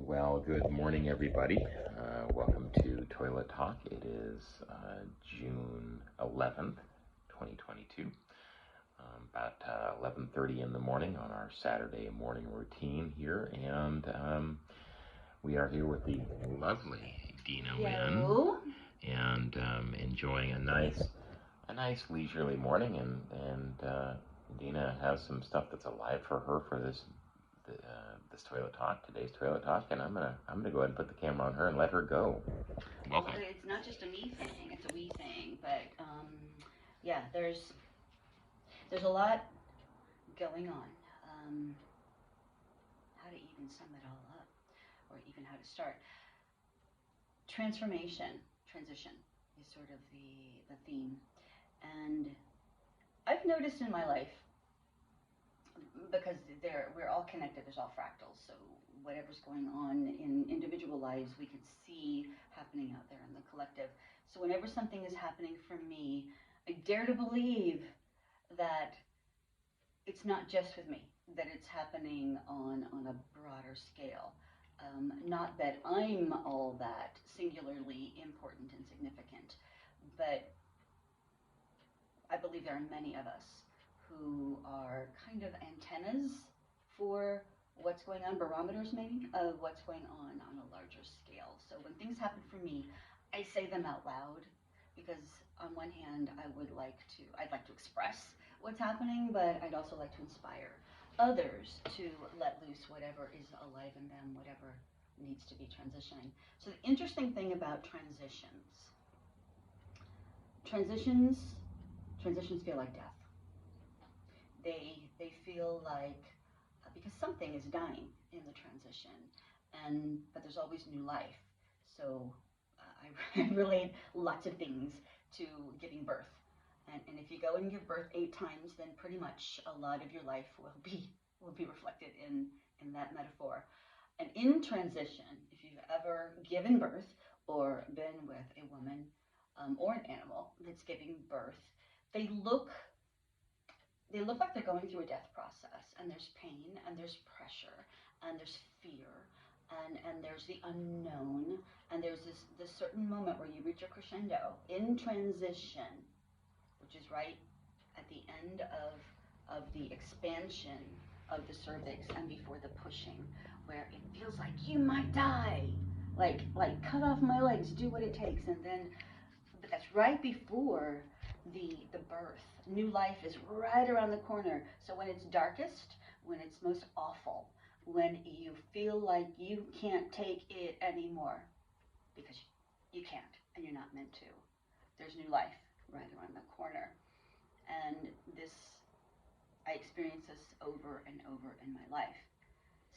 Well, good morning, everybody. Welcome to Toilet Talk. It is June 11th, 2022, about 11:30 in the morning on our Saturday morning routine here, and we are here with the lovely Dina Wynn, and enjoying a nice leisurely morning, and Dina has some stuff that's alive for her for this toilet talk, today's toilet talk, and I'm gonna go ahead and put the camera on her and let her go. Welcome. Well, it's not just a me thing; it's a we thing. But yeah, there's a lot going on. How to even sum it all up, or even how to start. Transition is sort of the theme, and I've noticed in my life, because we're all connected. There's all fractals, so whatever's going on in individual lives, we can see happening out there in the collective. So whenever something is happening for me, I dare to believe that it's not just with me, that it's happening on a broader scale. Not that I'm all that singularly important and significant, but I believe there are many of us who are kind of antennas for what's going on, barometers maybe, of what's going on a larger scale. So when things happen for me, I say them out loud because on one hand, I'd like to express what's happening, but I'd also like to inspire others to let loose whatever is alive in them, whatever needs to be transitioning. So the interesting thing about transitions feel like death. They feel like because something is dying in the transition, but there's always new life. So I relate lots of things to giving birth. And if you go and give birth 8 times, then pretty much a lot of your life will be reflected in that metaphor. And in transition, if you've ever given birth or been with a woman or an animal that's giving birth, they look like they're going through a death process, and there's pain, and there's pressure, and there's fear, and there's the unknown, and there's this certain moment where you reach a crescendo in transition, which is right at the end of the expansion of the cervix and before the pushing, where it feels like you might die, like cut off my legs, do what it takes, and then, but that's right before the birth. New life is right around the corner. So when it's darkest, when it's most awful, when you feel like you can't take it anymore, because you can't and you're not meant to, there's new life right around the corner. And I experience this over and over in my life.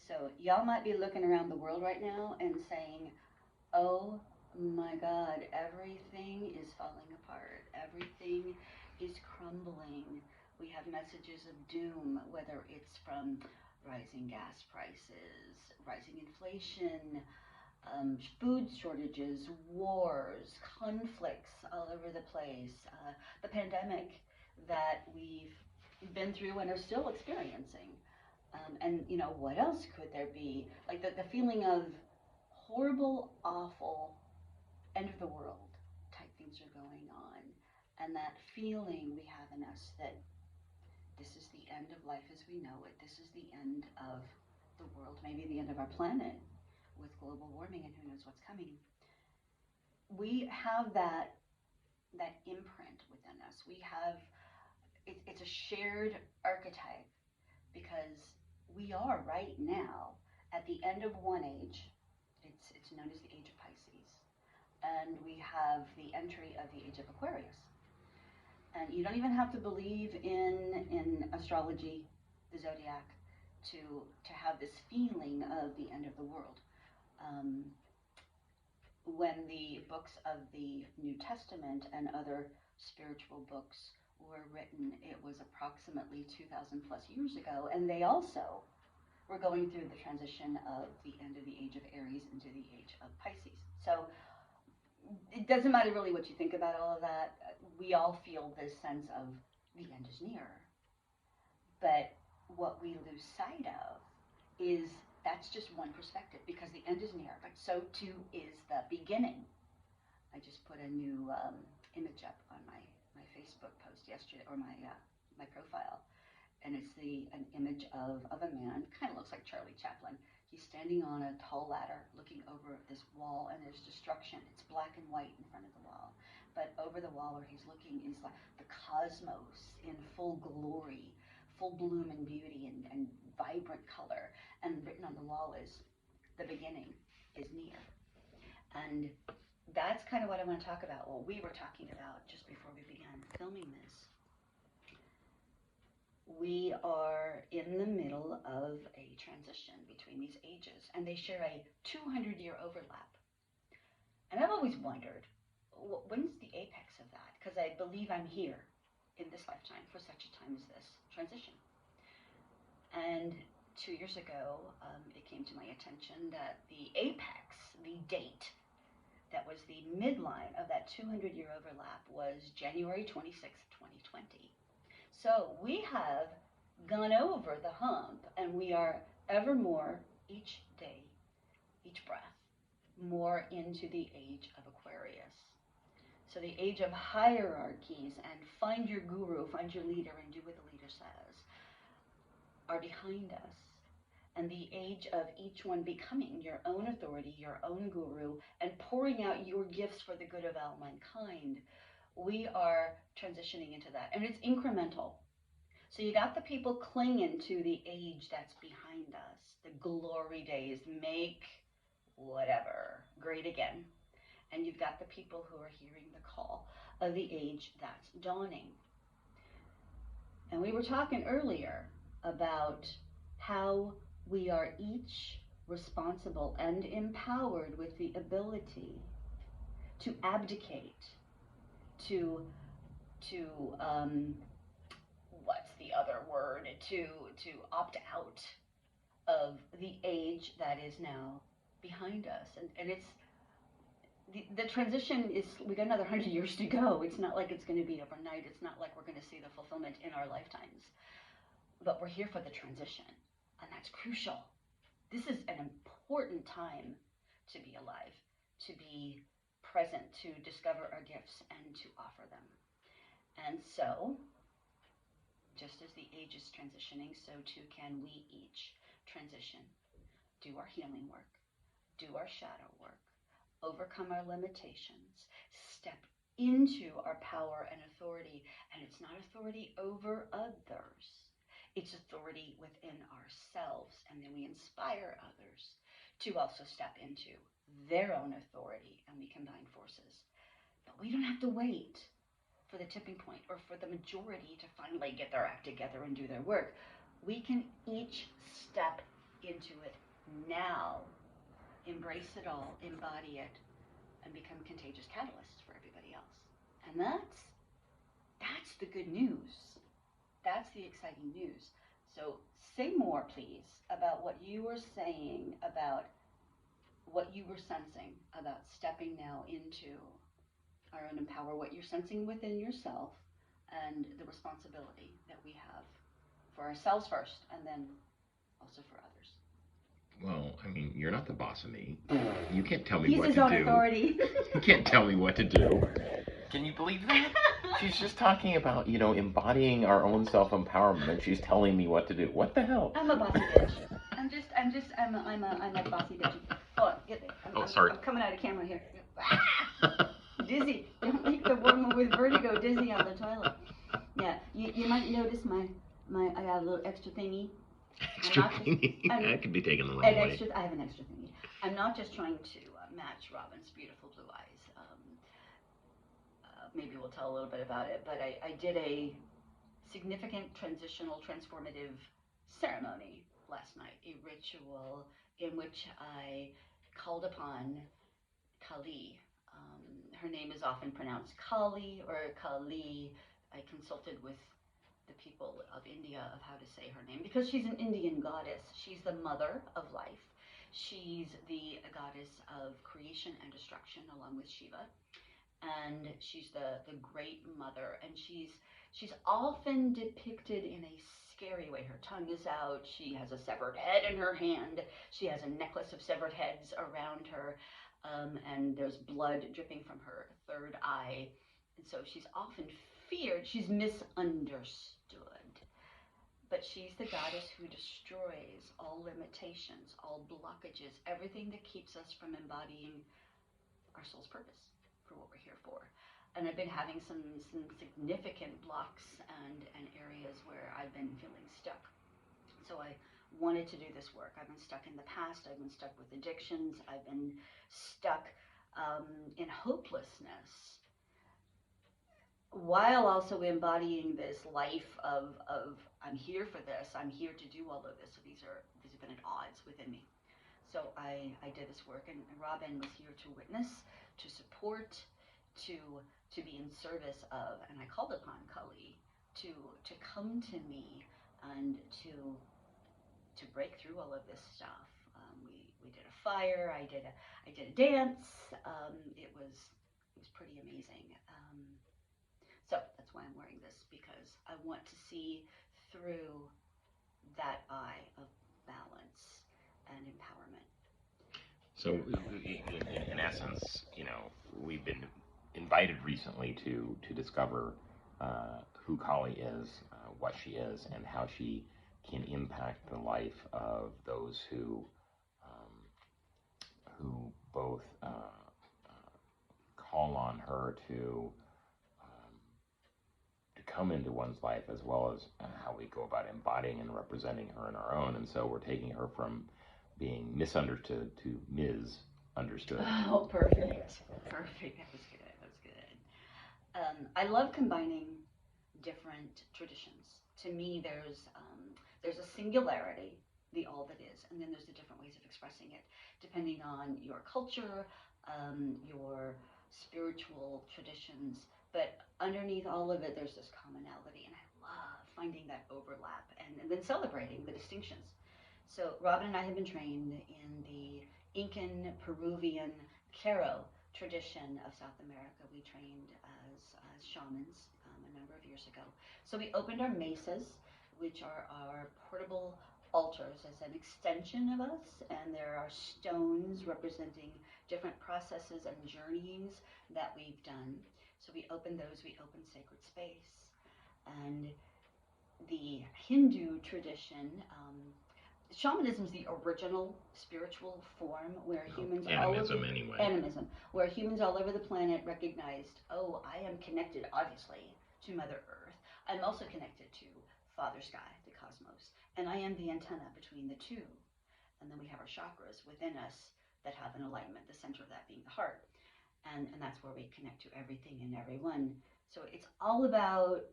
So y'all might be looking around the world right now and saying, oh my God, everything is falling apart. Everything is crumbling. We have messages of doom, whether it's from rising gas prices, rising inflation, food shortages, wars, conflicts all over the place, the pandemic that we've been through and are still experiencing. And what else could there be? Like the feeling of horrible, awful, end of the world type things are going on. And that feeling we have in us that this is the end of life as we know it. This is the end of the world, maybe the end of our planet with global warming and who knows what's coming. We have that imprint within us. We have, it's a shared archetype because we are right now at the end of one age. It's known as the age of Pisces. And we have the entry of the age of Aquarius. And you don't even have to believe in astrology, the zodiac, to have this feeling of the end of the world. When the books of the New Testament and other spiritual books were written, it was approximately 2,000 plus years ago, and they also were going through the transition of the end of the age of Aries into the age of Pisces. So it doesn't matter really what you think about all of that. We all feel this sense of the end is near. But what we lose sight of is that's just one perspective because the end is near, but so too is the beginning. I just put a new image up on my Facebook post yesterday, or my profile, and it's an image of a man, kind of looks like Charlie Chaplin. He's standing on a tall ladder looking over this wall, and there's destruction. It's black and white in front of the wall. But over the wall where he's looking is like the cosmos in full glory, full bloom and beauty and vibrant color. And written on the wall is, the beginning is near. And that's kind of what I want to talk about. What we were talking about just before we began filming this. We are in the middle of a transition between these ages, and they share a 200-year overlap. And I've always wondered, when's the apex of that? Because I believe I'm here in this lifetime for such a time as this transition. And 2 years ago, it came to my attention that the apex, the date that was the midline of that 200-year overlap, was January 26th, 2020. So we have gone over the hump, and we are ever more, each day, each breath, more into the age of Aquarius. So the age of hierarchies and find your guru, find your leader, and do what the leader says are behind us. And the age of each one becoming your own authority, your own guru, and pouring out your gifts for the good of all mankind, we are transitioning into that. And it's incremental. So you got the people clinging to the age that's behind us, the glory days, make whatever great again. And you've got the people who are hearing the call of the age that's dawning. And we were talking earlier about how we are each responsible and empowered with the ability to abdicate, to what's the other word, to opt out of the age that is now behind us. And it's the transition is, we got another 100 years to go. It's not like it's going to be overnight. It's not like we're going to see the fulfillment in our lifetimes. But we're here for the transition, and that's crucial. This is an important time to be alive, to be present, to discover our gifts, and to offer them. And so, just as the age is transitioning, so too can we each transition, do our healing work, do our shadow work, overcome our limitations, step into our power and authority. And it's not authority over others, it's authority within ourselves. And then we inspire others to also step into their own authority, and we combine forces. But we don't have to wait for the tipping point or for the majority to finally get their act together and do their work. We can each step into it now, embrace it all, embody it, and become contagious catalysts for everybody else. And that's the good news. That's the exciting news. So say more, please, about what you were saying, about what you were sensing about stepping now into our own empower, what you're sensing within yourself, and the responsibility that we have for ourselves first, and then also for others. Well, I mean, you're not the boss of me. You can't tell me He's what his to own do. authority. You can't tell me what to do. Can you believe that? She's just talking about, embodying our own self-empowerment, and she's telling me what to do. What the hell? I'm a bossy bitch. I'm a bossy bitch. Hold on, get there. Sorry. I'm coming out of camera here. Dizzy. Don't make the woman with vertigo dizzy on the toilet. Yeah, you might notice I have a little extra thingy. Extra thingy? That could be taken the wrong way. I have an extra thingy. I'm not just trying to match Robin's beautiful blue eyes. Maybe we'll tell a little bit about it, but I did a significant transitional, transformative ceremony last night, a ritual in which I called upon Kali. Her name is often pronounced Kali or Kali. I consulted with the people of India of how to say her name because she's an Indian goddess. She's the mother of life. She's the goddess of creation and destruction along with Shiva. And she's the great mother, and she's often depicted in a scary way her tongue is out. She has a severed head in her hand. She has a necklace of severed heads around her, and there's blood dripping from her third eye. And so she's often feared. She's misunderstood. But she's the goddess who destroys all limitations, all blockages, everything that keeps us from embodying our soul's purpose for what we're here for. And I've been having some significant blocks and areas where I've been feeling stuck. So I wanted to do this work. I've been stuck in the past. I've been stuck with addictions. I've been stuck in hopelessness, while also embodying this life of I'm here for this, I'm here to do all of this. So these have been at odds within me. So I did this work, and Robin was here to witness, to support, to be in service of, and I called upon Kali to come to me and to break through all of this stuff. We did a fire. I did a dance. It was pretty amazing. So that's why I'm wearing this, because I want to see through that eye of balance and empowerment. So, in essence, we've been invited recently to discover who Kali is, what she is, and how she can impact the life of those who both call on her to come into one's life, as well as how we go about embodying and representing her in our own. And so we're taking her from being misunderstood to Ms. Understood. Oh, perfect. Perfect. That was good. That was good. I love combining different traditions. To me, there's a singularity, the all that is, and then there's the different ways of expressing it, depending on your culture, your spiritual traditions. But underneath all of it, there's this commonality, and I love finding that overlap and then celebrating the distinctions. So Robin and I have been trained in the Incan, Peruvian, Q'ero tradition of South America. We trained as shamans a number of years ago. So we opened our mesas, which are our portable altars, as an extension of us, and there are stones representing different processes and journeyings that we've done. So we open those, we open sacred space. And the Hindu tradition, shamanism is the original spiritual form where humans animism anyway. Animism, where humans all over the planet recognized, oh, I am connected, obviously, to Mother Earth. I'm also connected to Father Sky, the cosmos, and I am the antenna between the two. And then we have our chakras within us that have an alignment, the center of that being the heart. And that's where we connect to everything and everyone. So it's all about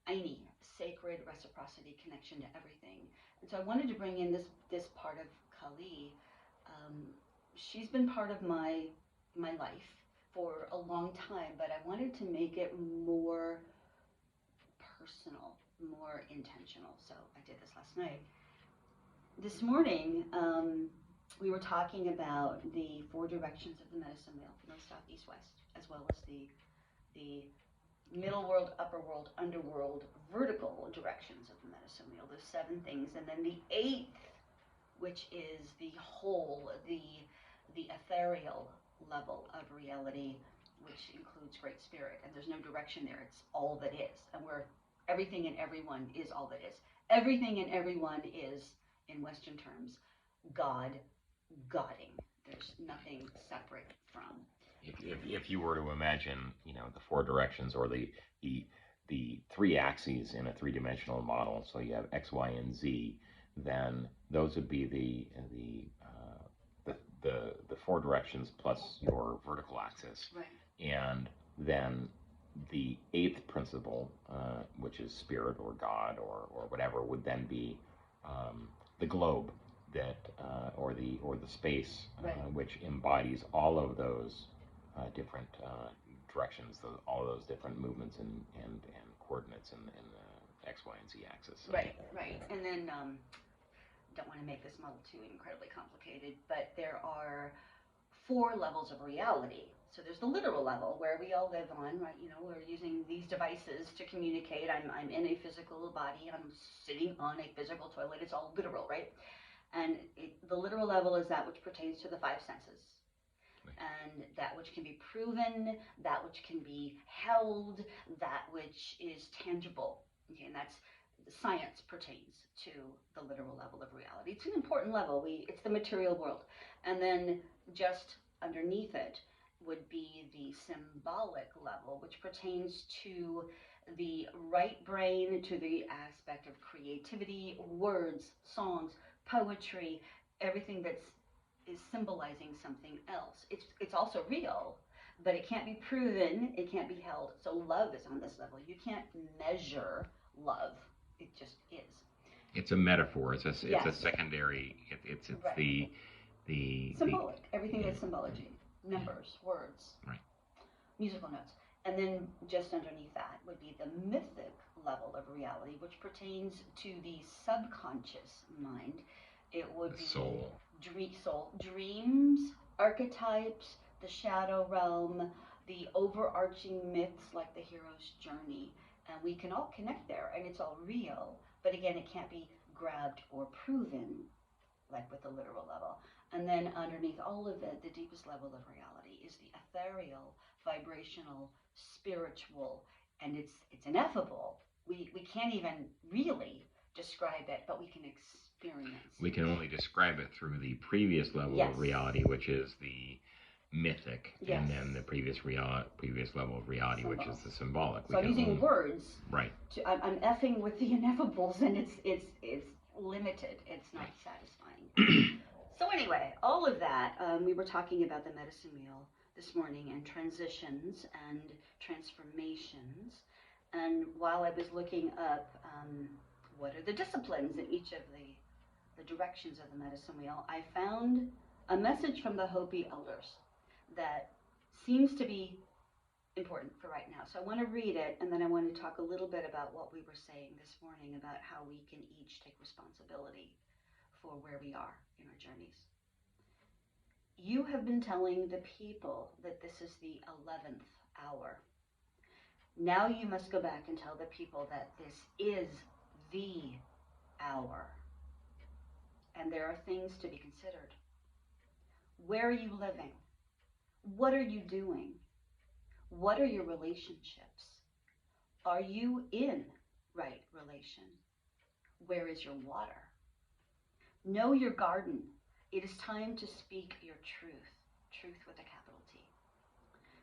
Aini, sacred reciprocity, connection to everything. And so I wanted to bring in this part of Kali. She's been part of my life for a long time, but I wanted to make it more personal, more intentional. So I did this last night. This morning, we were talking about the 4 directions of the medicine wheel: north, south, east, west, as well as the middle world, upper world, underworld, vertical directions of the medicine wheel. There's 7 things, and then the 8th, which is the whole, the ethereal level of reality, which includes Great Spirit. And there's no direction there; it's all that is, and where everything and everyone is all that is. Everything and everyone is, in Western terms, God, Godding. There's nothing separate from. If you were to imagine, the 4 directions, or the 3 axes in a 3-dimensional model, so you have X, Y, and Z, then those would be the 4 directions plus your vertical axis. Right. And then the 8th principle, which is spirit or God or whatever, would then be the globe, that or the space, right, which embodies all of those different directions, all of those different movements and coordinates in the X, Y, and Z axis. So. Right. And then don't want to make this model too incredibly complicated, but there are 4 levels of reality. So there's the literal level where we all live on, right? You know, we're using these devices to communicate. I'm in a physical body. I'm sitting on a physical toilet. It's all literal, right? And the literal level is that which pertains to the five senses. And that which can be proven, that which can be held, that which is tangible. Okay, and that's science pertains to the literal level of reality. It's an important level. It's the material world. And then just underneath it would be the symbolic level, which pertains to the right brain, to the aspect of creativity, words, songs, poetry, everything is symbolizing something else. It's also real, but it can't be proven, it can't be held. So love is on this level. You can't measure love. It just is. It's a metaphor. It's a Yes. it's a secondary. It's Right. the symbolic. Everything that's symbology, numbers, words, right. musical notes. And then just underneath that would be the mythic level of reality, which pertains to the subconscious mind. It would be soul, dreams, archetypes, the shadow realm, the overarching myths like the hero's journey. And we can all connect there, and it's all real. But again, it can't be grabbed or proven like with the literal level. And then underneath all of it, the deepest level of reality is the ethereal, vibrational, spiritual, and it's ineffable. We can't even really describe it, but we can experience it. We can only describe it through the previous level Yes. of reality, which is the mythic, Yes. and then the previous level of reality, which is the symbolic. So I'm using words. Right. I'm effing with the ineffables, and it's limited. It's not satisfying. So anyway, all of that, we were talking about the medicine wheel this morning and transitions and transformations. And while I was looking up what are the disciplines in each of the directions of the medicine wheel, I found a message from the Hopi elders that seems to be important for right now. So I want to read it, and then I want to talk a little bit about what we were saying this morning about how we can each take responsibility for where we are in our journeys. You have been telling the people that this is the 11th hour. Now you must go back and tell the people that this is the hour. And there are things to be considered. Where are you living? What are you doing? What are your relationships? Are you in right relation? Where is your water? Know your garden. It is time to speak your truth with a capital T.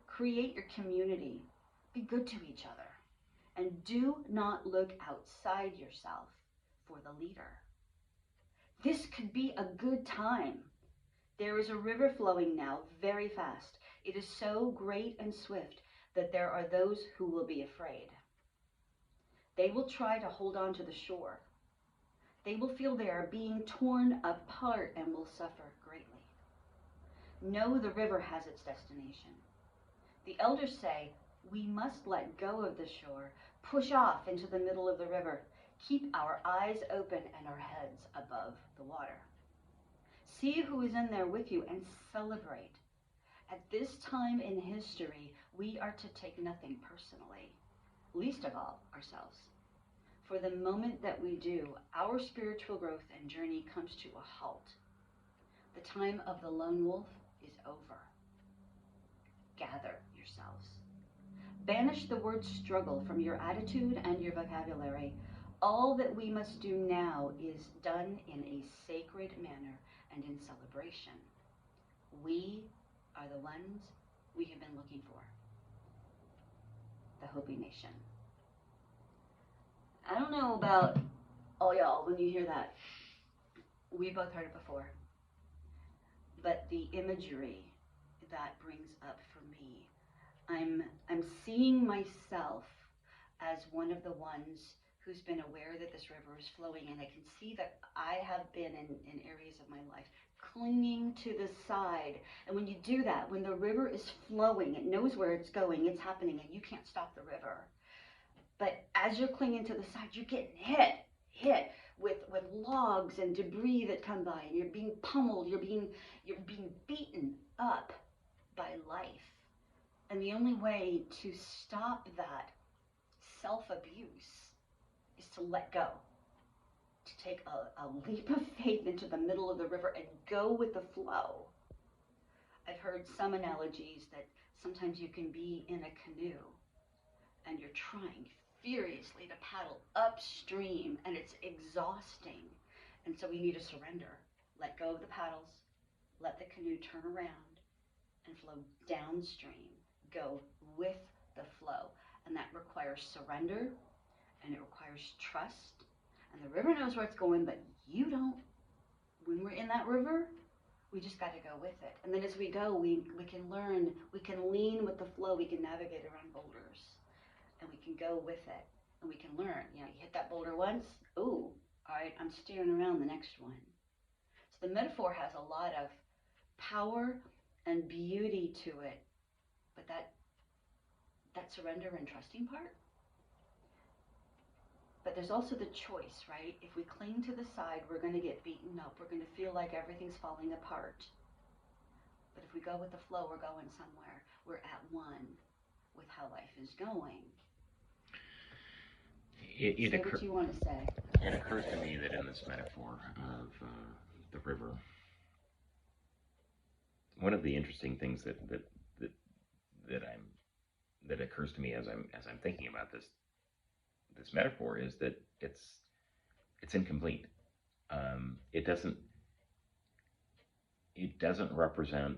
Create your community. Be good to each other. And do not look outside yourself for the leader. This could be a good time. There is a river flowing now very fast. It is so great and swift that there are those who will be afraid. They will try to hold on to the shore. They will feel they are being torn apart and will suffer greatly. Know the river has its destination. The elders say, we must let go of the shore, push off into the middle of the river, keep our eyes open and our heads above the water. See who is in there with you and celebrate. At this time in history, we are to take nothing personally, least of all ourselves. For the moment that we do, our spiritual growth and journey comes to a halt. The time of the lone wolf is over. Gather yourselves. Banish the word struggle from your attitude and your vocabulary. All that we must do now is done in a sacred manner and in celebration. We are the ones we have been looking for. The Hopi Nation. I don't know about all y'all when you hear that. We both heard it before. But the imagery that brings up for me, I'm seeing myself as one of the ones who's been aware that this river is flowing, and I can see that I have been in areas of my life clinging to the side. And when you do that, when the river is flowing, it knows where it's going, it's happening, and you can't stop the river. But as you're clinging to the side, you're getting hit with logs and debris that come by, and you're being pummeled, you're being beaten up by life. And the only way to stop that self-abuse is to let go, to take a leap of faith into the middle of the river and go with the flow. I've heard some analogies that sometimes you can be in a canoe and you're trying furiously to paddle upstream and it's exhausting. And so we need to surrender. Let go of the paddles, let the canoe turn around and flow downstream. Go with the flow. And that requires surrender and it requires trust. And the river knows where it's going, but you don't. When we're in that river, we just got to go with it. And then as we go, we can learn, we can lean with the flow, we can navigate around boulders. And we can go with it. And we can learn. You hit that boulder once, ooh, all right, I'm steering around the next one. So the metaphor has a lot of power and beauty to it. But that surrender and trusting part. But there's also the choice, right? If we cling to the side, we're going to get beaten up. We're going to feel like everything's falling apart. But if we go with the flow, we're going somewhere. We're at one with how life is going. Say what you want to say. It occurs to me that in this metaphor of the river, one of the interesting things that occurs to me as I'm thinking about this metaphor is that it's incomplete. It doesn't represent.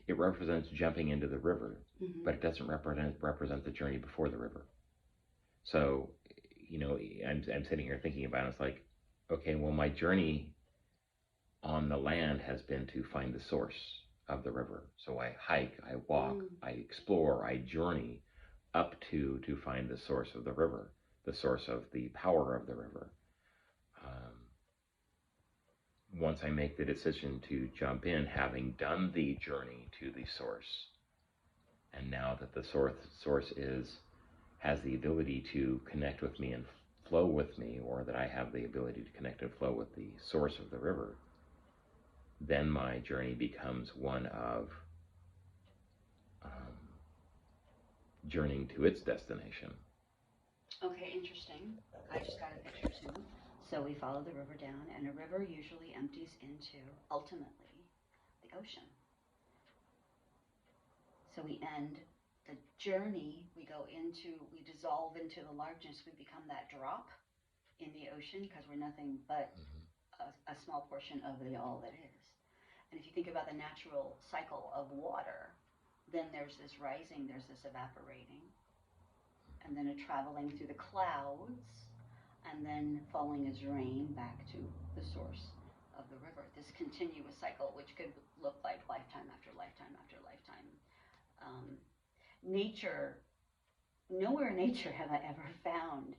It represents jumping into the river, Mm-hmm. but it doesn't represent the journey before the river. So, I'm sitting here thinking about it. It's like, okay, well, my journey on the land has been to find the source of the river. So I hike, I walk, I explore, I journey up to find the source of the river, the source of the power of the river. Once I make the decision to jump in, having done the journey to the source, and now that the source has the ability to connect with me and flow with me, or that I have the ability to connect and flow with the source of the river, then my journey becomes one of journeying to its destination. Okay, interesting. I just got a picture too. So we follow the river down, and a river usually empties into, ultimately, the ocean. So we end the journey, we dissolve into the largeness, we become that drop in the ocean because we're nothing but a small portion of the all that is. And if you think about the natural cycle of water, then there's this rising, there's this evaporating, and then a traveling through the clouds, and then falling as rain back to the source of the river. This continuous cycle, which could look like lifetime after lifetime after lifetime. Nature, nowhere in nature have I ever found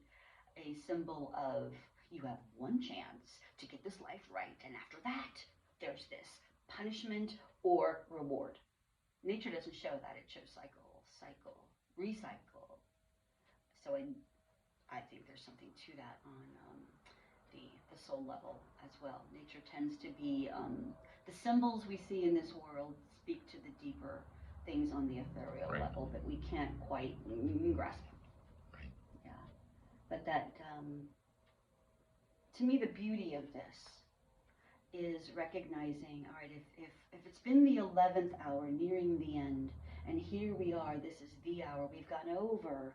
a symbol of you have one chance to get this life right, and after that, there's this punishment or reward. Nature doesn't show that. It shows cycle, recycle. So I think there's something to that on the soul level as well. Nature tends to be, the symbols we see in this world speak to the deeper things on the ethereal level that we can't quite grasp. Right. Yeah. But that, to me, the beauty of this is recognizing, all right, if it's been the 11th hour, nearing the end, and here we are, this is the hour, we've gone over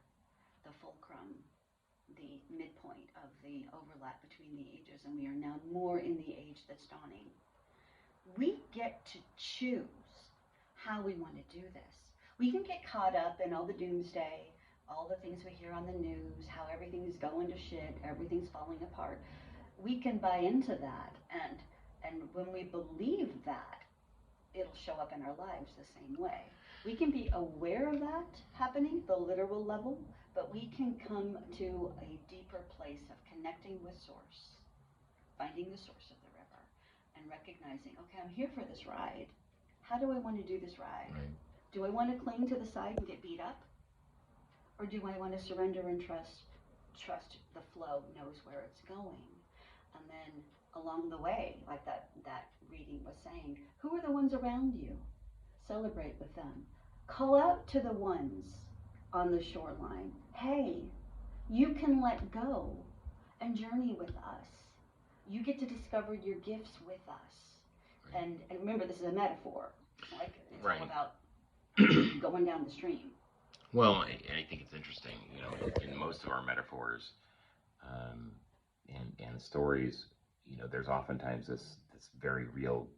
the fulcrum, the midpoint of the overlap between the ages, and we are now more in the age that's dawning. We get to choose how we want to do this. We can get caught up in all the doomsday, all the things we hear on the news, how everything's going to shit, everything's falling apart. We can buy into that, and when we believe that, it'll show up in our lives the same way. We can be aware of that happening, the literal level, but we can come to a deeper place of connecting with source, finding the source of the river, and recognizing, okay, I'm here for this ride. How do I want to do this ride? Right. Do I want to cling to the side and get beat up? Or do I want to surrender and trust the flow knows where it's going? And then along the way, like that reading was saying, who are the ones around you? Celebrate with them. Call out to the ones on the shoreline. Hey, you can let go and journey with us. You get to discover your gifts with us. Right. And remember, this is a metaphor. Like it's Right. all about going down the stream. Well, I think it's interesting, in most of our metaphors and stories, there's oftentimes this very real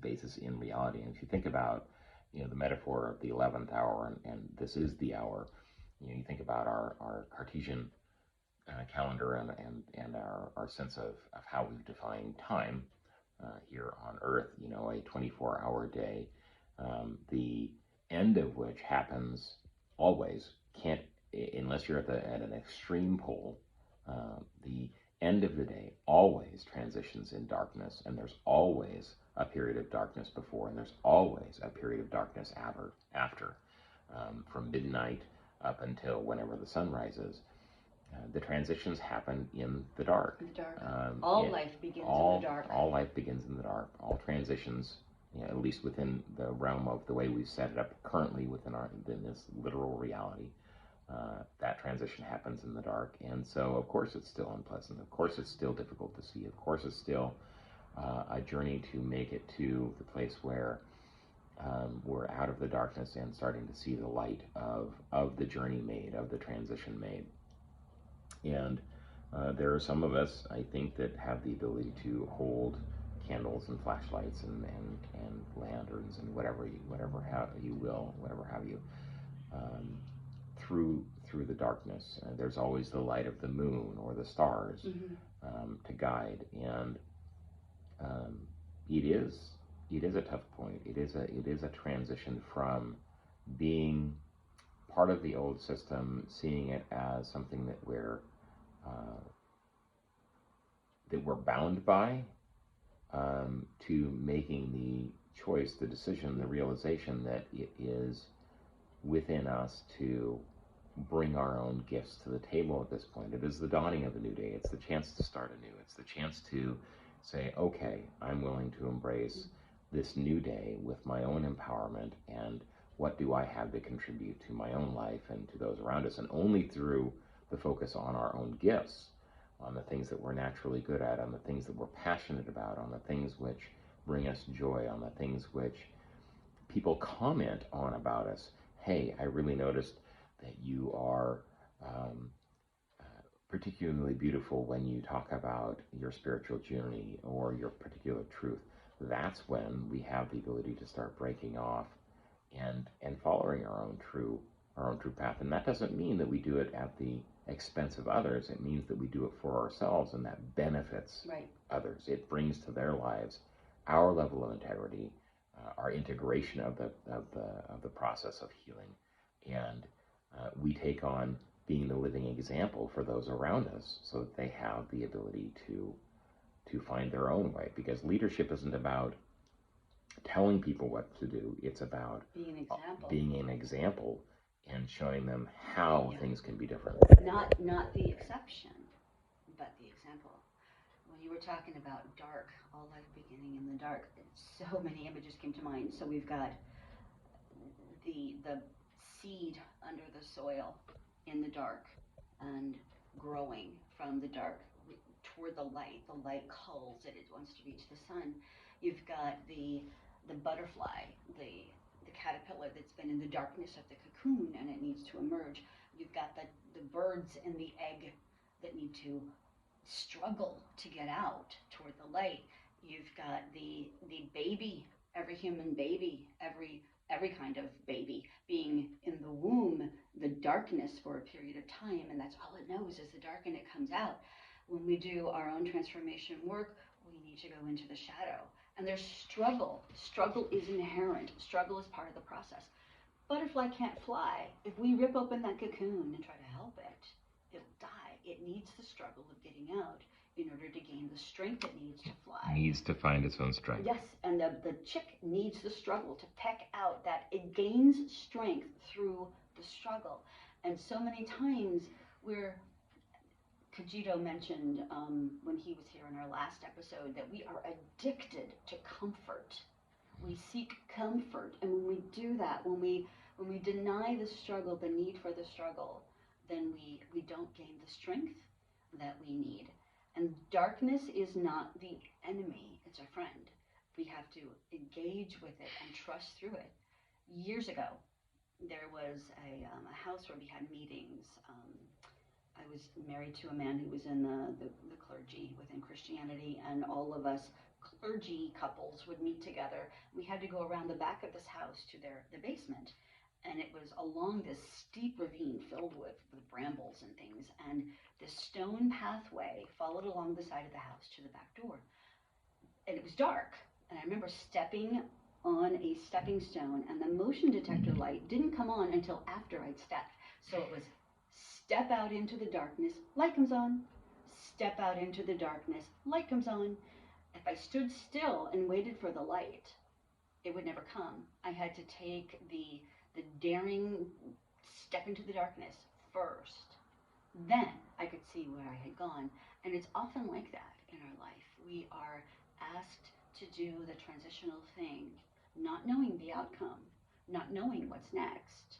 basis in reality. And if you think about, the metaphor of the 11th hour, and this is the hour, you think about our Cartesian calendar and our sense of how we've defined time here on Earth, a 24-hour day, the end of which happens always, can't, unless you're at an extreme pole, the end of the day always transitions in darkness, and there's always a period of darkness before, and there's always a period of darkness after. From midnight up until whenever the sun rises, the transitions happen in the dark. In the dark. All life begins in the dark. All life begins in the dark. All transitions, at least within the realm of the way we've set it up currently within this literal reality, that transition happens in the dark. And so, of course, it's still unpleasant. Of course, it's still difficult to see. Of course, it's still a journey to make it to the place where we're out of the darkness and starting to see the light of the journey made, of the transition made. And there are some of us, I think, that have the ability to hold candles and flashlights and lanterns and whatever have you through the darkness. There's always the light of the moon or the stars to guide, and it is a tough point. It is a transition from being part of the old system, seeing it as something that we're bound by, to making the choice, the decision, the realization that it is within us to bring our own gifts to the table at this point. It is the dawning of a new day. It's the chance to start anew. It's the chance to say, okay, I'm willing to embrace this new day with my own empowerment, and what do I have to contribute to my own life and to those around us. And only through the focus on our own gifts, on the things that we're naturally good at, on the things that we're passionate about, on the things which bring us joy, on the things which people comment on about us. Hey, I really noticed that you are particularly beautiful when you talk about your spiritual journey or your particular truth. That's when we have the ability to start breaking off and following our own true path. And that doesn't mean that we do it at the expense of others. It means that we do it for ourselves, and that benefits others. It brings to their lives our level of integrity, our integration of the process of healing, and we take on being the living example for those around us, so that they have the ability to find their own way. Because leadership isn't about telling people what to do. It's about being an example and showing them how things can be different. Not the exception, but the example. When you were talking about dark, all life beginning in the dark, so many images came to mind. So we've got the seed under the soil in the dark and growing from the dark toward the light. The light calls it. It wants to reach the sun. You've got the butterfly, the caterpillar that's been in the darkness of the cocoon and it needs to emerge. You've got the birds in the egg that need to struggle to get out toward the light. You've got the baby, every human baby, every kind of baby being in the womb, the darkness for a period of time, and that's all it knows is the dark, and it comes out. When we do our own transformation work, we need to go into the shadow. And there's struggle. Struggle is inherent. Struggle is part of the process. Butterfly can't fly. If we rip open that cocoon and try to help it, it'll die. It needs the struggle of getting out in order to gain the strength it needs to fly. It needs to find its own strength. Yes, and the chick needs the struggle to peck out that it gains strength through the struggle. And so many times Kajito mentioned when he was here in our last episode that we are addicted to comfort. We seek comfort. And when we do that, when we deny the struggle, the need for the struggle, then we don't gain the strength that we need. And darkness is not the enemy, it's a friend. We have to engage with it and trust through it. Years ago, there was a house where we had meetings. I was married to a man who was in the clergy within Christianity, and all of us clergy couples would meet together. We had to go around the back of this house to the basement, and it was along this steep ravine filled with brambles and things, and this stone pathway followed along the side of the house to the back door. And it was dark, and I remember stepping on a stepping stone, and the motion detector light didn't come on until after I'd stepped. So it was step out into the darkness, light comes on. Step out into the darkness, light comes on. If I stood still and waited for the light, it would never come. I had to take the daring step into the darkness first. Then I could see where I had gone. And it's often like that in our life. We are asked to do the transitional thing, not knowing the outcome, not knowing what's next.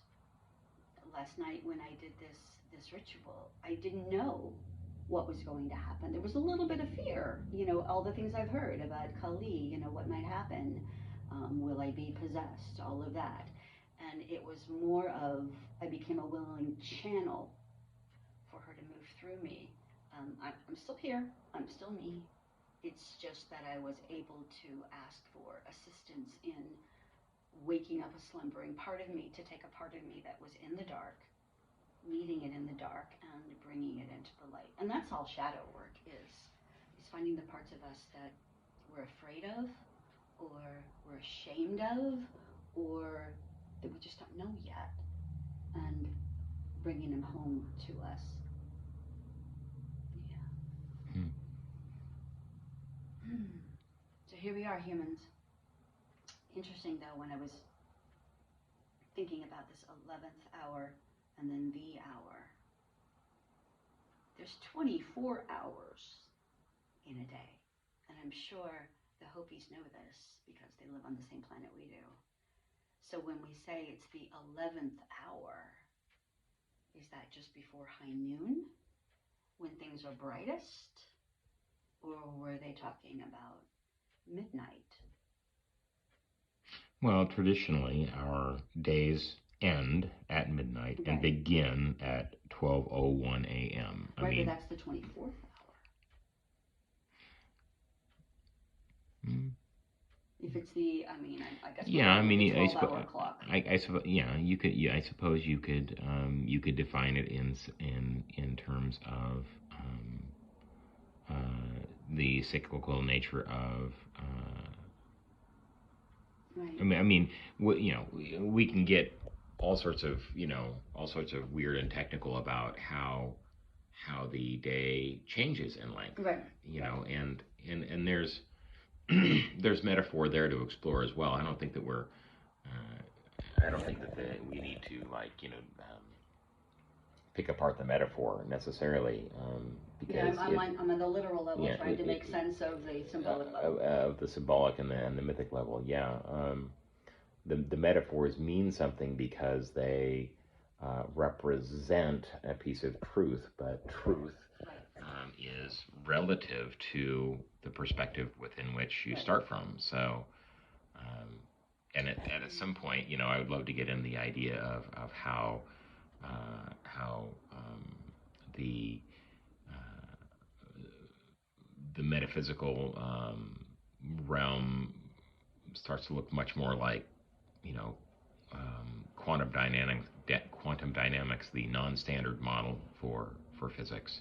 Last night when I did this ritual, I didn't know what was going to happen. There was a little bit of fear, all the things I've heard about Kali, what might happen. Will I be possessed? All of that. And it was more of, I became a willing channel for her to move through me. I'm still here. I'm still me. It's just that I was able to ask for assistance in waking up a slumbering part of me, to take a part of me that was in the dark, meeting it in the dark, and bringing it into the light. And that's all shadow work is finding the parts of us that we're afraid of, or we're ashamed of, or that we just don't know yet, and bringing them home to us. Yeah. So here we are, humans. Interesting though, when I was thinking about this 11th hour and then the hour, there's 24 hours in a day. And I'm sure the Hopis know this because they live on the same planet we do. So when we say it's the 11th hour, is that just before high noon, when things are brightest? Or were they talking about midnight? Well, traditionally, our days end at midnight and begin at 12:01 a.m. Right, but that's the 24th hour. If it's the, I guess. Yeah, the 12-hour clock. I suppose. Yeah, you could. Yeah, I suppose you could define it in terms of the cyclical nature of. Right. We can get all sorts of weird and technical about how the day changes in length. Right. And there's there's metaphor there to explore as well. I don't think that we need to pick apart the metaphor necessarily, because I'm on the literal level, trying to make sense of the symbolic level. Of the symbolic and the mythic level. Yeah, the metaphors mean something because they represent a piece of truth, but truth is relative to the perspective within which you start from. So, and at some point, I would love to get in the idea of how the metaphysical realm starts to look much more like quantum dynamics, the non-standard model for physics,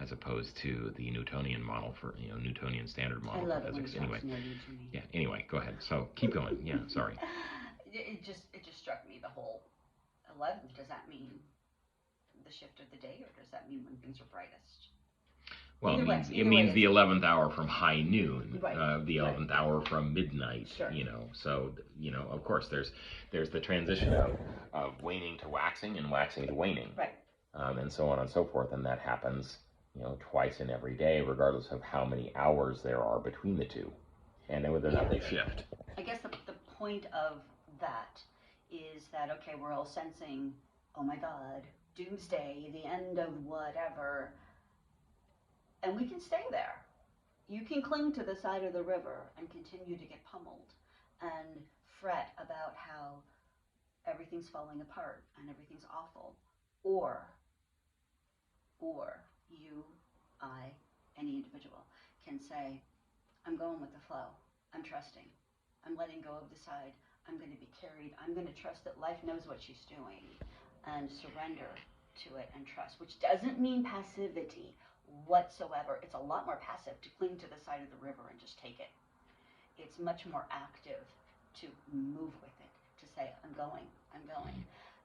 as opposed to the Newtonian model for Newtonian standard model for physics. Anyway, go ahead. So keep going. Yeah, sorry. It just struck me, the whole 11th. Does that mean the shift of the day, or does that mean when things are brightest? Well, it means the 11th hour from high noon, the 11th hour from midnight. Sure. So of course there's the transition of waning to waxing and waxing to waning, right, and so on and so forth, and that happens twice in every day, regardless of how many hours there are between the two, and whether or not they shift. I guess the point of that is that, okay, we're all sensing, oh my God, doomsday, the end of whatever, and we can stay there. You can cling to the side of the river and continue to get pummeled and fret about how everything's falling apart and everything's awful. Or you, I, any individual can say, I'm going with the flow. I'm trusting. I'm letting go of the side. I'm going to be carried. I'm going to trust that life knows what she's doing and surrender to it and trust, which doesn't mean passivity whatsoever. It's a lot more passive to cling to the side of the river and just take it. It's much more active to move with it, to say, I'm going.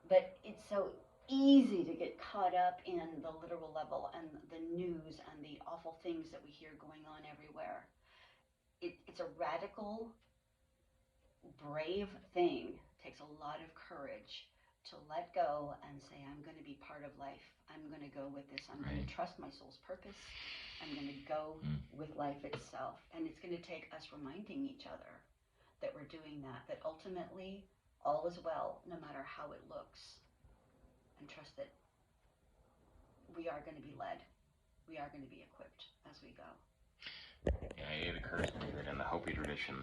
But it's so easy to get caught up in the literal level and the news and the awful things that we hear going on everywhere. It's a radical, brave thing. It takes a lot of courage to let go and say, I'm going to be part of life. I'm going to go with this. I'm going to trust my soul's purpose. I'm going to go with life itself. And it's going to take us reminding each other that we're doing that, that ultimately all is well, no matter how it looks. And trust that we are going to be led. We are going to be equipped as we go. Yeah, it occurs to me that in the Hopi tradition,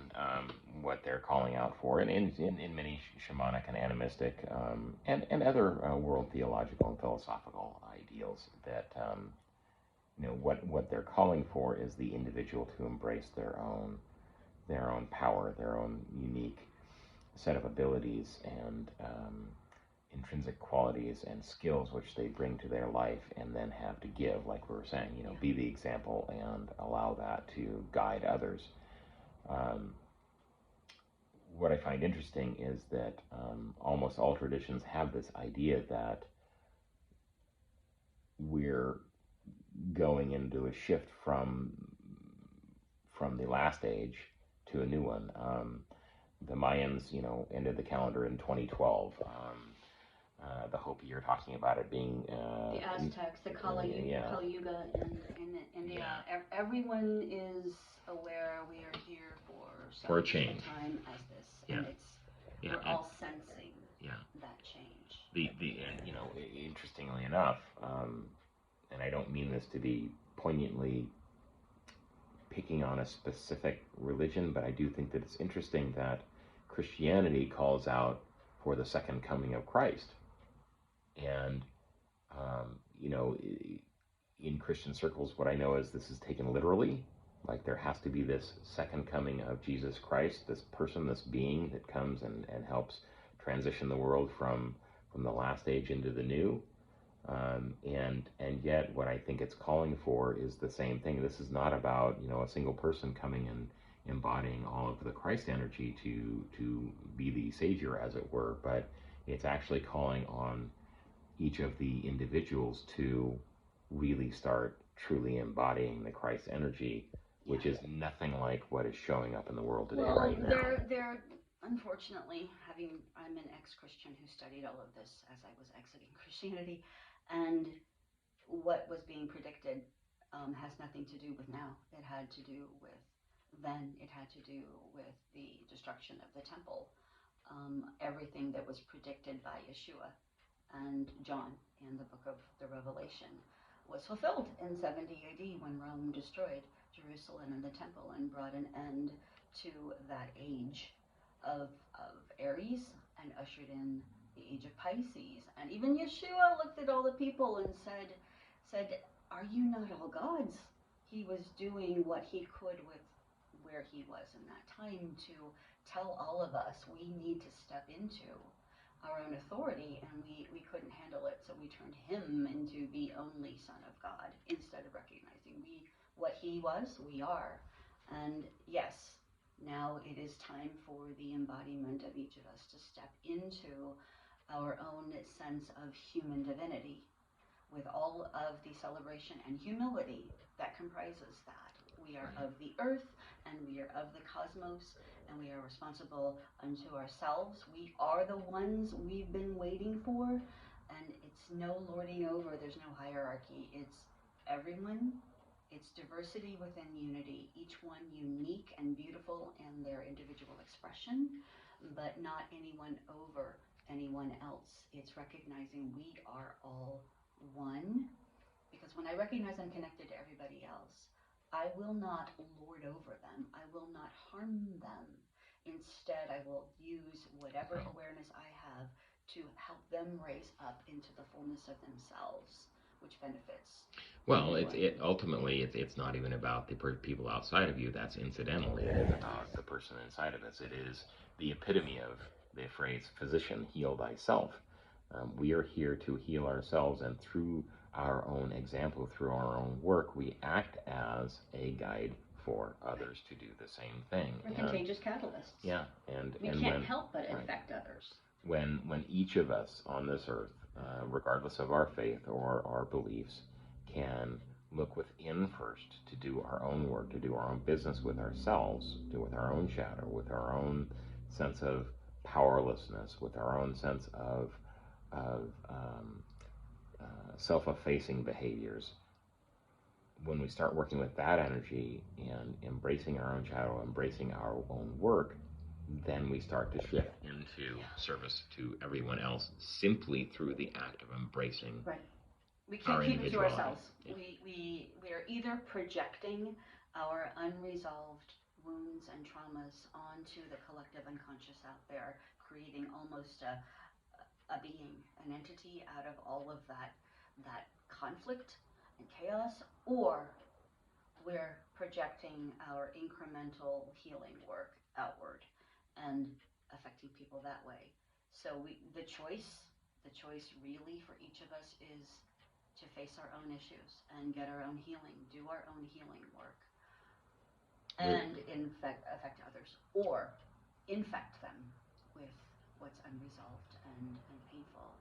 what they're calling out for, and in many shamanic and animistic and other world theological and philosophical ideals, that what they're calling for is the individual to embrace their own power, their own unique set of abilities and intrinsic qualities and skills which they bring to their life and then have to give, like we were saying, be the example and allow that to guide others. What I find interesting is that almost all traditions have this idea that we're going into a shift from the last age to a new one. The Mayans, ended the calendar in 2012. The Hopi, you're talking about it being the Aztecs, the Kali Yuga in India. Yeah. Everyone is aware we are here for a change. Time as this, and we're all sensing that change. Interestingly enough, and I don't mean this to be poignantly picking on a specific religion, but I do think that it's interesting that Christianity calls out for the second coming of Christ. And, in Christian circles, what I know is this is taken literally. Like there has to be this second coming of Jesus Christ, this person, this being that comes and helps transition the world from the last age into the new. And yet what I think it's calling for is the same thing. This is not about, a single person coming and embodying all of the Christ energy to be the savior, as it were, but it's actually calling on each of the individuals to really start truly embodying the Christ energy, which is nothing like what is showing up in the world today right now. They're unfortunately, I'm an ex-Christian who studied all of this as I was exiting Christianity, and what was being predicted has nothing to do with now. It had to do with then. It had to do with the destruction of the temple. Everything that was predicted by Yeshua and John in the book of the Revelation was fulfilled in 70 AD when Rome destroyed Jerusalem and the temple and brought an end to that age of Aries and ushered in the age of Pisces. And even Yeshua looked at all the people and said, are you not all gods? He was doing what he could with where he was in that time to tell all of us we need to step into our own authority, and we couldn't handle it, so we turned him into the only Son of God instead of recognizing what he was, we are. And yes, now it is time for the embodiment of each of us to step into our own sense of human divinity with all of the celebration and humility that comprises that. We are of the earth, and we are of the cosmos, and we are responsible unto ourselves. We are the ones we've been waiting for, and it's no lording over. There's no hierarchy. It's everyone. It's diversity within unity, each one unique and beautiful in their individual expression, but not anyone over anyone else. It's recognizing we are all one. Because when I recognize I'm connected to everybody else, I will not lord over them. I will not harm them. Instead, I will use whatever awareness I have to help them raise up into the fullness of themselves, which benefits Well, everyone. ultimately it's not even about the people outside of you. That's incidental. It is about the person inside of us. It is the epitome of the phrase "physician, heal thyself." We are here to heal ourselves, and through our own example, through our own work, we act as a guide for others to do the same thing. We're contagious catalysts. Yeah, we can't help but affect others. When each of us on this earth, regardless of our faith or our beliefs, can look within first to do our own work, to do our own business with ourselves, with our own shadow, with our own sense of powerlessness, with our own sense of self-effacing behaviors. When we start working with that energy and embracing our own shadow, embracing our own work, then we start to shift into service to everyone else simply through the act of embracing. Right. We can't keep it to ourselves. Yeah. We are either projecting our unresolved wounds and traumas onto the collective unconscious out there, creating almost a being, an entity out of all of that conflict and chaos, or we're projecting our incremental healing work outward and affecting people that way. So the choice really for each of us is to face our own issues and get our own healing, do our own healing work, and affect others, or infect them with what's unresolved and painful.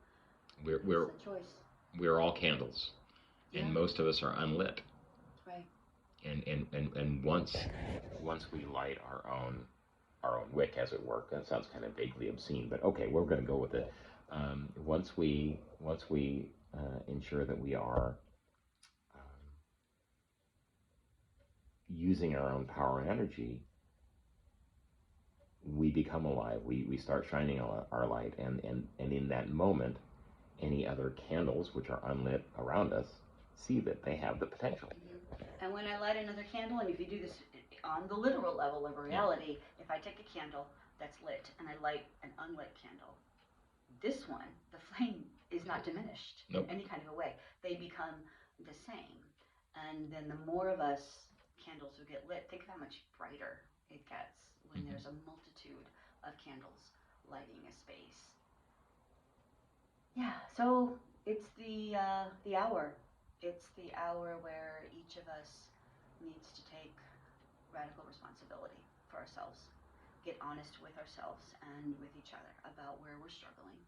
We're it's a choice. We're all candles, and most of us are unlit. Right. And once we light our own wick, as it were, that sounds kind of vaguely obscene, but okay, we're going to go with it. Once we ensure that we are using our own power and energy, we become alive. We start shining our light, and in that moment, any other candles which are unlit around us see that they have the potential. Mm-hmm. And when I light another candle, and if you do this on the literal level of reality, if I take a candle that's lit and I light an unlit candle, this one, the flame is not diminished in any kind of a way. They become the same. And then the more of us candles who get lit, think of how much brighter it gets when there's a multitude of candles lighting a space. Yeah, so it's the hour. It's the hour where each of us needs to take radical responsibility for ourselves, get honest with ourselves and with each other about where we're struggling,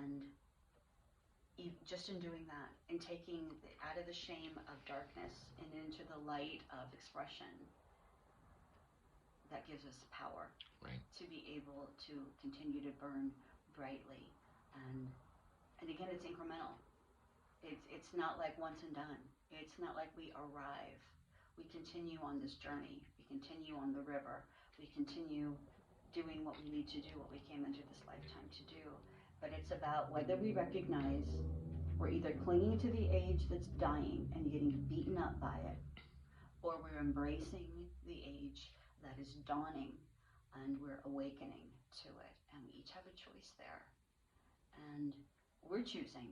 and just in doing that and taking out of the shame of darkness and into the light of expression, that gives us power, right, to be able to continue to burn brightly. And again, it's incremental. It's not like once and done. It's not like we arrive. We continue on this journey. We continue on the river. We continue doing what we need to do, what we came into this lifetime to do. But it's about whether we recognize we're either clinging to the age that's dying and getting beaten up by it, or we're embracing the age that is dawning and we're awakening to it. And we each have a choice there. And we're choosing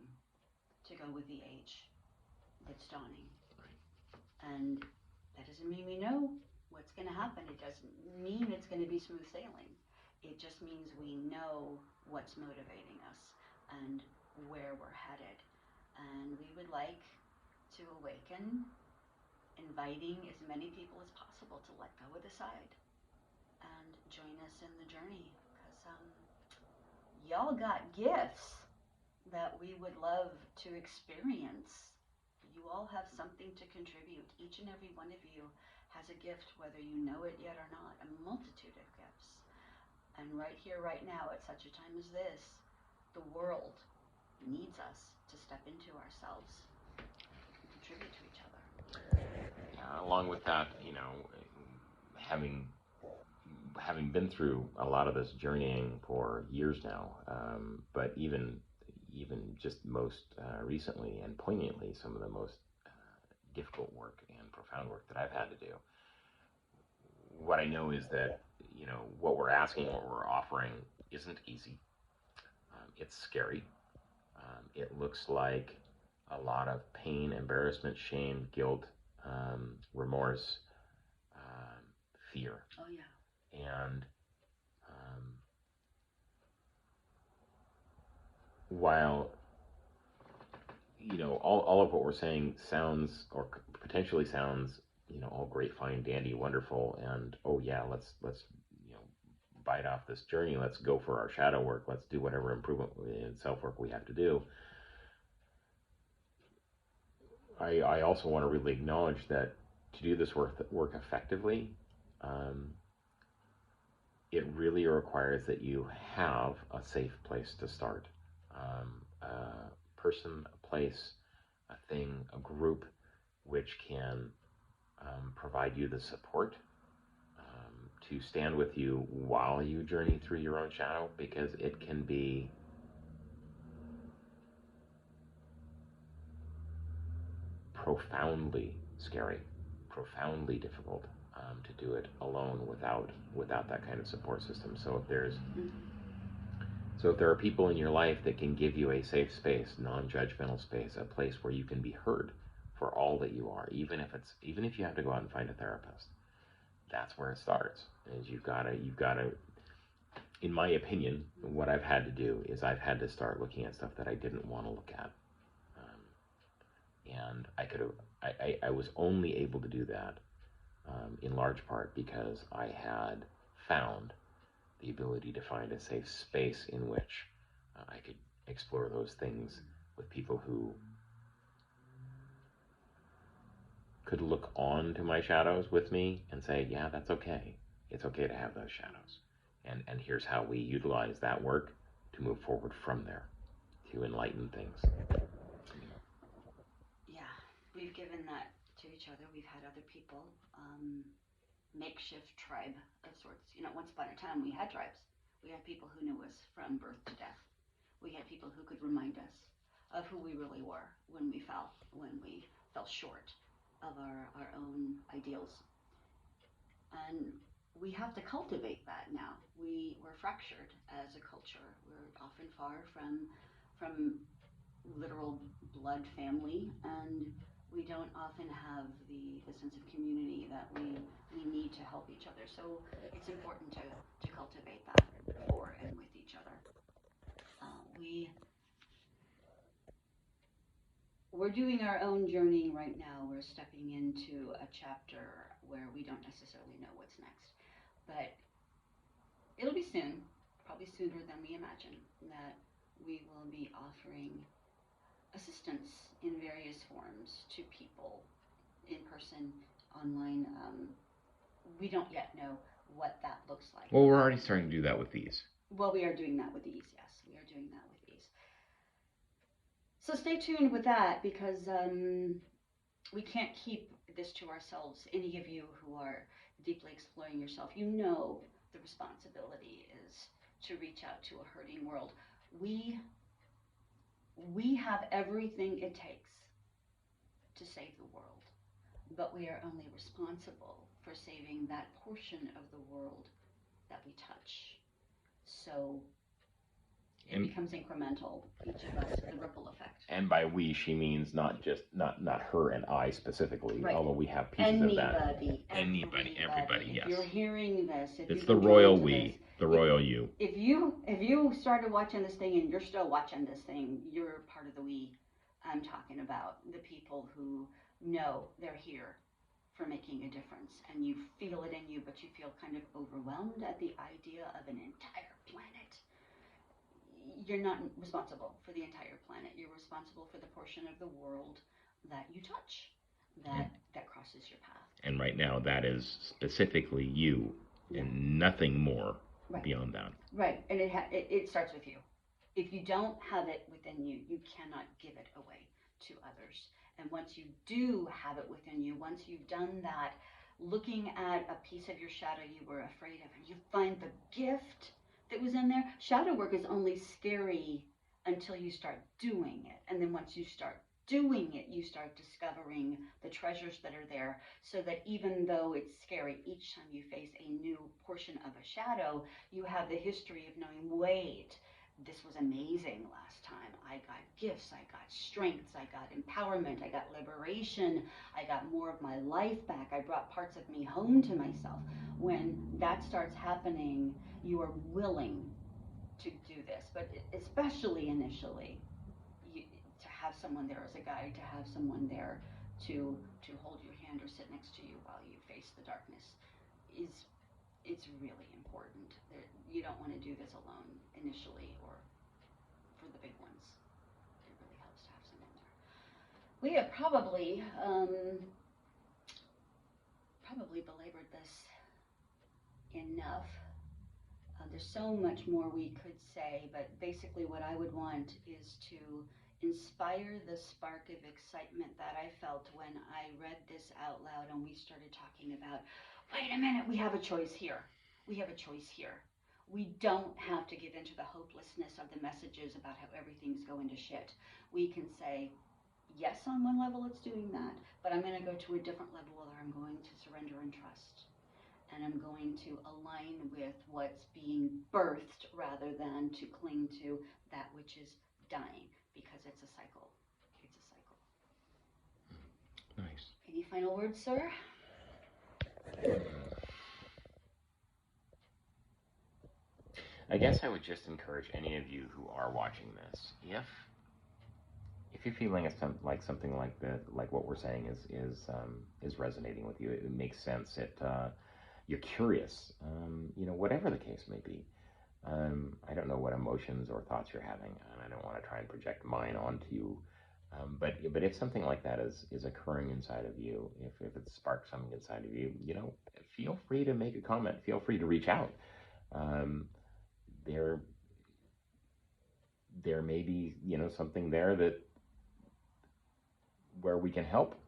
to go with the age that's dawning. Right. And that doesn't mean we know what's going to happen. It doesn't mean it's going to be smooth sailing. It just means we know what's motivating us and where we're headed. And we would like to awaken, inviting as many people as possible to let go of the side and join us in the journey. Because y'all got gifts that we would love to experience. You all have something to contribute. Each and every one of you has a gift, whether you know it yet or not, a multitude of gifts. And right here, right now, at such a time as this, the world needs us to step into ourselves and contribute to each other. Along with that, having having been through a lot of this journeying for years now, but even just most recently and poignantly, some of the most difficult work and profound work that I've had to do. What I know is that, what we're asking, what we're offering isn't easy. It's scary. It looks like a lot of pain, embarrassment, shame, guilt, remorse, fear. Oh, yeah. And while, all of what we're saying sounds, or potentially sounds, all great, fine, dandy, wonderful, and oh yeah, let's bite off this journey. Let's go for our shadow work. Let's do whatever improvement and self work we have to do. I also want to really acknowledge that to do this work effectively, it really requires that you have a safe place to start. A person, a place, a thing, a group which can provide you the support to stand with you while you journey through your own shadow, because it can be profoundly scary, profoundly difficult to do it alone without that kind of support system. So if there are people in your life that can give you a safe space, non-judgmental space, a place where you can be heard for all that you are, even if you have to go out and find a therapist, that's where it starts. Is you've got to, in my opinion, what I've had to do is I've had to start looking at stuff that I didn't want to look at. And I was only able to do that in large part because I had found the ability to find a safe space in which I could explore those things with people who could look on to my shadows with me and say, yeah, that's okay. It's okay to have those shadows. And here's how we utilize that work to move forward from there, to enlighten things. Yeah, we've given that to each other. We've had other people, makeshift tribe of sorts. Once upon a time we had tribes. We had people who knew us from birth to death. We had people who could remind us of who we really were when we fell short of our own ideals. And we have to cultivate that now. We're fractured as a culture. We're often far from literal blood family, and we don't often have the sense of community that we need to help each other. So it's important to cultivate that for and with each other. We're doing our own journey right now. We're stepping into a chapter where we don't necessarily know what's next. But it'll be soon, probably sooner than we imagine, that we will be offering assistance in various forms to people, in person, online. We don't yet know what that looks like. Well, we're already starting to do that with these. Well, we are doing that with these, yes. We are doing that with these. So stay tuned with that, because we can't keep this to ourselves. Any of you who are deeply exploring yourself, the responsibility is to reach out to a hurting world. We have everything it takes to save the world, but we are only responsible for saving that portion of the world that we touch. So it becomes incremental, each of us, the ripple effect. And by we, she means not her and I specifically, right. Although we have pieces of that. Anybody, yes. If you're hearing this, it's the royal we, the royal you. If you started watching this thing and you're still watching this thing, you're part of the we I'm talking about. The people who know they're here for making a difference, and you feel it in you, but you feel kind of overwhelmed at the idea of an entire planet. You're not responsible for the entire planet. You're responsible for the portion of the world that you touch, that crosses your path. And right now, that is specifically you, and nothing more beyond that. Right, and it starts with you. If you don't have it within you, you cannot give it away to others. And once you do have it within you, once you've done that looking at a piece of your shadow you were afraid of, and you find the gift that was in there. Shadow work is only scary until you start doing it. And then once you start doing it, you start discovering the treasures that are there, so that even though it's scary each time you face a new portion of a shadow, you have the history of knowing, wait, this was amazing last time. I got gifts, I got strengths, I got empowerment, I got liberation, I got more of my life back, I brought parts of me home to myself. When that starts happening, you are willing to do this, but especially initially, to have someone there as a guide, to have someone there to hold your hand or sit next to you while you face the darkness, is it's really important. You don't want to do this alone initially, or for the big ones. It really helps to have someone there. We have probably belabored this enough. There's so much more we could say, but basically what I would want is to inspire the spark of excitement that I felt when I read this out loud and we started talking about, wait a minute, we have a choice here. We have a choice here. We don't have to give into the hopelessness of the messages about how everything's going to shit. We can say, yes, on one level it's doing that, but I'm going to go to a different level where I'm going to surrender and trust. And I'm going to align with what's being birthed rather than to cling to that which is dying, because it's a cycle. It's a cycle. Nice. Any final words, sir? I guess I would just encourage any of you who are watching this, if you're feeling like something like that, like what we're saying is resonating with you, it makes sense. You're curious, whatever the case may be. I don't know what emotions or thoughts you're having, and I don't want to try and project mine onto you. But if something like that is occurring inside of you, if it sparks something inside of you, feel free to make a comment. Feel free to reach out. There may be something there that where we can help.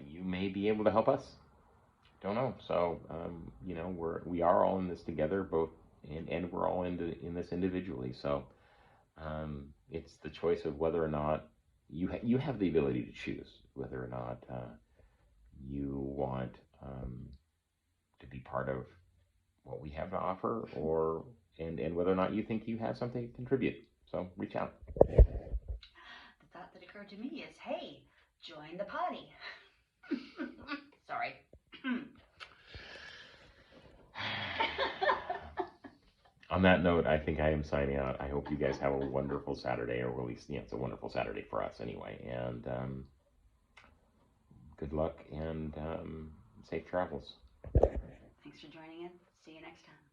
You may be able to help us. Don't know. So we are all in this together, both, and we're all in this individually. So it's the choice of whether or not you have the ability to choose whether or not you want to be part of what we have to offer, or and whether or not you think you have something to contribute. So reach out. The thought that occurred to me is, hey, join the potty. Sorry. On that note, I think I am signing out. I hope you guys have a wonderful Saturday, or at least it's a wonderful Saturday for us anyway. And good luck and safe travels. Thanks for joining in. See you next time.